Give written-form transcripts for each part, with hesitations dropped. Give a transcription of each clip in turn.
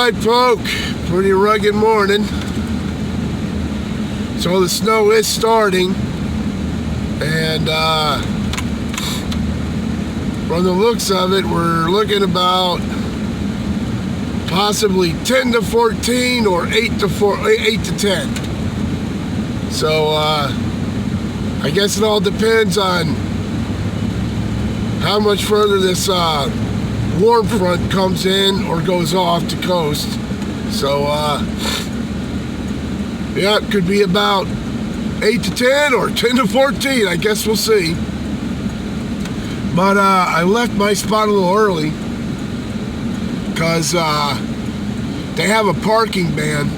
Alright folk, pretty rugged morning. So the snow is starting, and from the looks of it, we're looking about possibly 10 to 14 or 8 to 10. So I guess it all depends on how much further this warm front comes in or goes off the coast. So yeah, it could be about 8 to 10 or 10 to 14. I guess we'll see. But I left my spot a little early because they have a parking ban.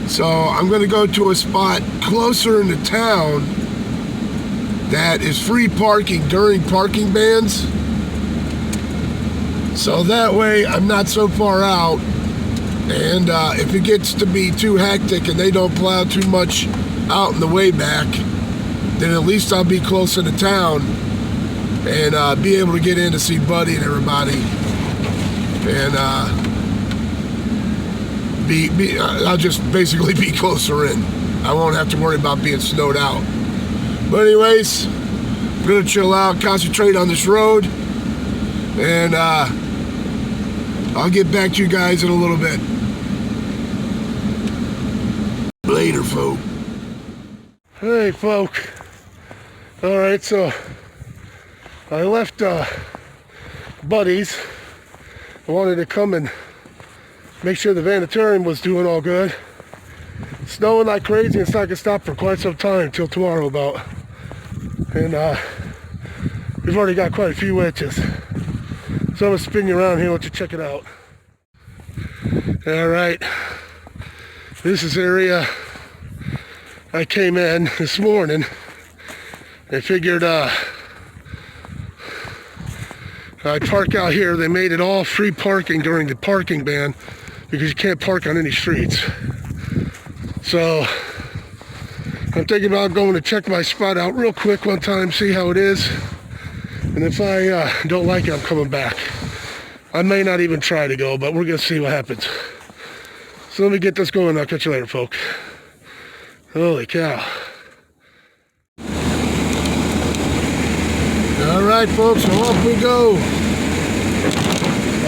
So I'm going to go to a spot closer in the town that is free parking during parking bans. So that way I'm not so far out. And if it gets to be too hectic and they don't plow too much out in the way back, then at least I'll be closer to town and be able to get in to see Buddy and everybody. And I'll just basically be closer in. I won't have to worry about being snowed out. But anyways, I'm gonna chill out, concentrate on this road, and I'll get back to you guys in a little bit. Later, folk. Hey, folk. All right, so I left Buddy's. I wanted to come and make sure the Vanlife was doing all good. Snowing like crazy. It's not gonna stop for quite some time till tomorrow about. And we've already got quite a few inches. So I'm gonna spin you around here and let you check it out. All right, this is the area I came in this morning. I figured I'd park out here. They made it all free parking during the parking ban because you can't park on any streets. So I'm thinking about going to check my spot out real quick one time, see how it is. And if I don't like it, I'm coming back. I may not even try to go, but we're gonna see what happens. So let me get this going. I'll catch you later, folks. Holy cow. All right, folks, so off we go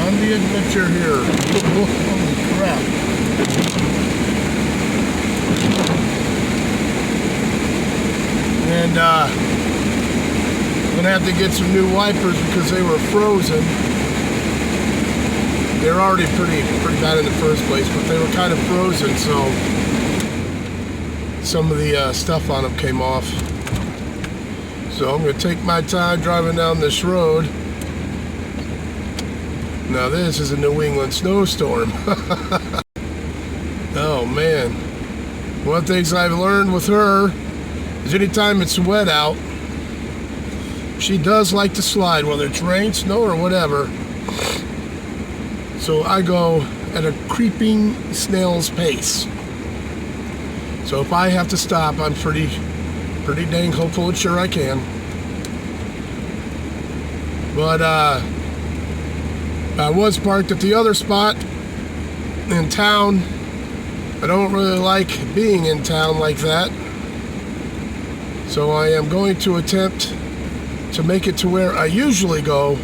on the adventure here. Holy crap. And I'm gonna have to get some new wipers because they were frozen. They're already pretty bad in the first place, but they were kind of frozen, so some of the stuff on them came off. So I'm gonna take my time driving down this road. Now this is a New England snowstorm. Oh man. One of the things I've learned with her is anytime it's wet out, she does like to slide, whether it's rain, snow, or whatever. So I go at a creeping snail's pace. So if I have to stop, I'm pretty dang hopeful and sure I can. But I was parked at the other spot in town. I don't really like being in town like that. So I am going to attempt to make it to where I usually go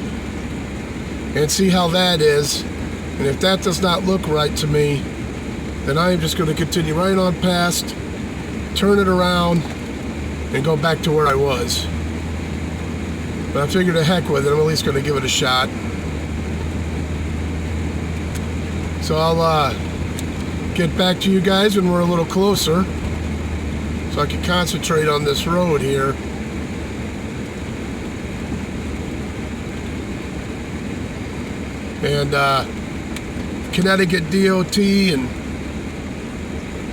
and see how that is. And if that does not look right to me, then I am just going to continue right on past, turn it around, and go back to where I was. But I figured the heck with it, I'm at least going to give it a shot. So I'll get back to you guys when we're a little closer, so I can concentrate on this road here. And Connecticut DOT and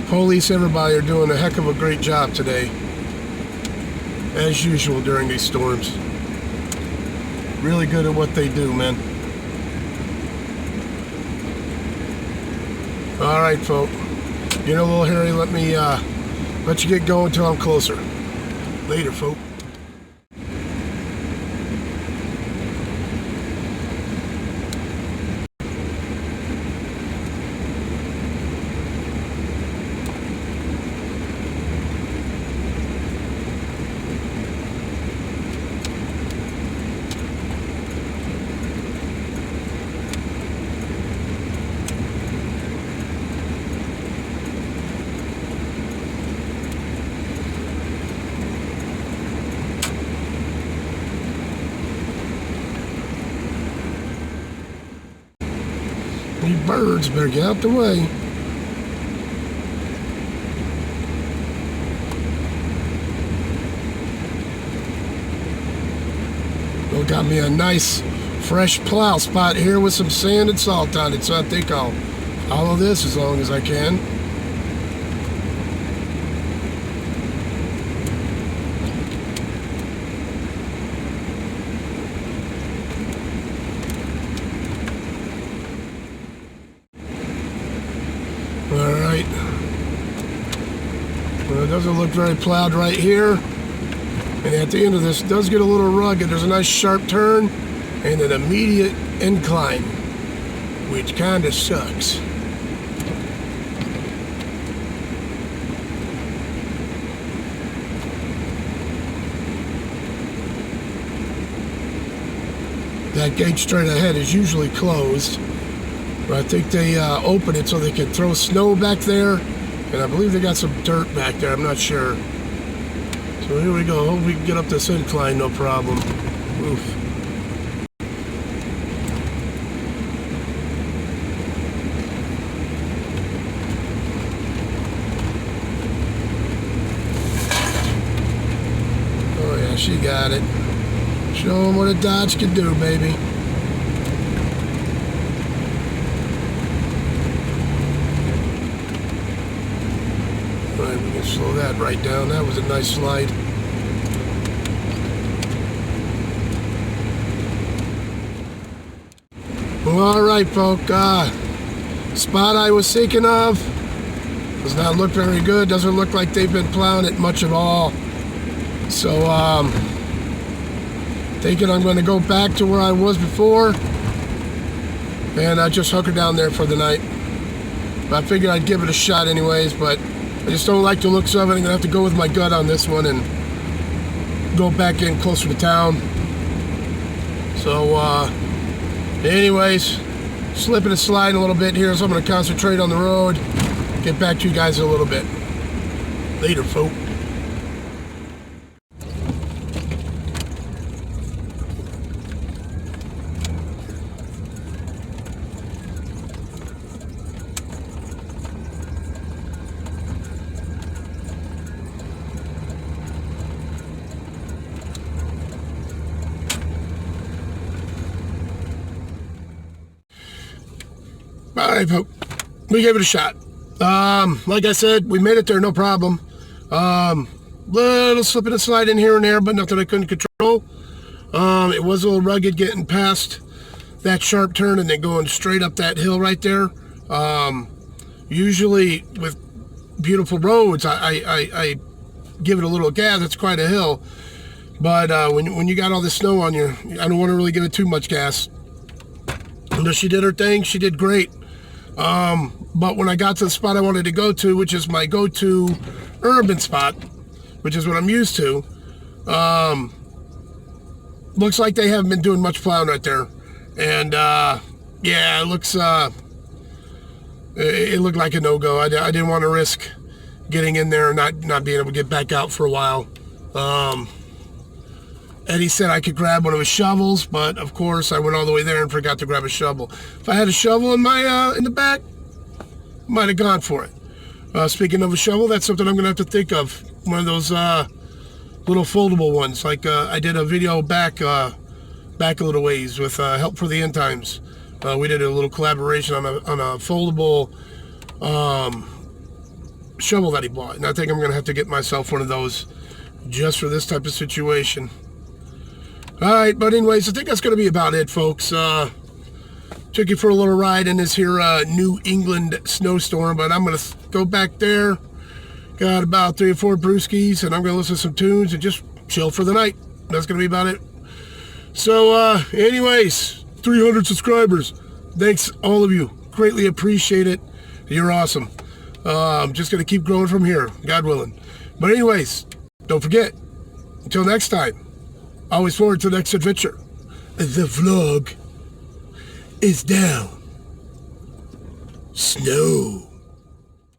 police, everybody are doing a heck of a great job today, as usual during these storms. Really good at what they do, man. All right, folks. Getting a little hairy. Let me let you get going till I'm closer. Later, folks. Three birds, better get out the way. Well, got me a nice fresh plow spot here with some sand and salt on it, so I think I'll follow this as long as I can. Alright. Well, it doesn't look very plowed right here. And at the end of this, it does get a little rugged. There's a nice sharp turn and an immediate incline, which kind of sucks. That gate straight ahead is usually closed, but I think they open it so they can throw snow back there, and I believe they got some dirt back there. I'm not sure. So here we go. Hope we can get up this incline, no problem. Oof. Oh yeah, she got it. Show them what a Dodge can do, baby. Alright, we can slow that right down. That was a nice slide. Alright, folk. Spot I was thinking of does not look very good. Doesn't look like they've been plowing it much at all. So, thinking I'm going to go back to where I was before and just hunker down there for the night. I figured I'd give it a shot anyways, but I just don't like the looks of it. I'm going to have to go with my gut on this one and go back in closer to town. So, anyways, slipping and sliding a little bit here, so I'm going to concentrate on the road. Get back to you guys in a little bit. Later, folk. Alright, folks, we gave it a shot. Like I said, we made it there, no problem. Little slipping and sliding here and there, but nothing I couldn't control. It was a little rugged getting past that sharp turn and then going straight up that hill right there. Usually with beautiful roads, I give it a little gas. It's quite a hill. But when you got all this snow on you, I don't want to really give it too much gas. But she did her thing. She did great. But when I got to the spot I wanted to go to, which is my go-to urban spot, which is what I'm used to, looks like they haven't been doing much plowing right there. And, yeah, it looks, it looked like a no-go. I didn't want to risk getting in there and not being able to get back out for a while. Eddie said I could grab one of his shovels, but of course I went all the way there and forgot to grab a shovel. If I had a shovel in my in the back, might have gone for it. Speaking of a shovel, that's something I'm gonna have to think of. One of those little foldable ones, like I did a video back a little ways with Help for the End Times. We did a little collaboration on a foldable shovel that he bought, and I think I'm gonna have to get myself one of those just for this type of situation. Alright, but anyways, I think that's going to be about it, folks. Took you for a little ride in this here New England snowstorm, but I'm going to go back there. Got about 3 or 4 brewskis, and I'm going to listen to some tunes and just chill for the night. That's going to be about it. So, anyways, 300 subscribers. Thanks, all of you. Greatly appreciate it. You're awesome. I'm just going to keep growing from here, God willing. But anyways, don't forget, until next time, always forward to the next adventure. The vlog is down. Snow.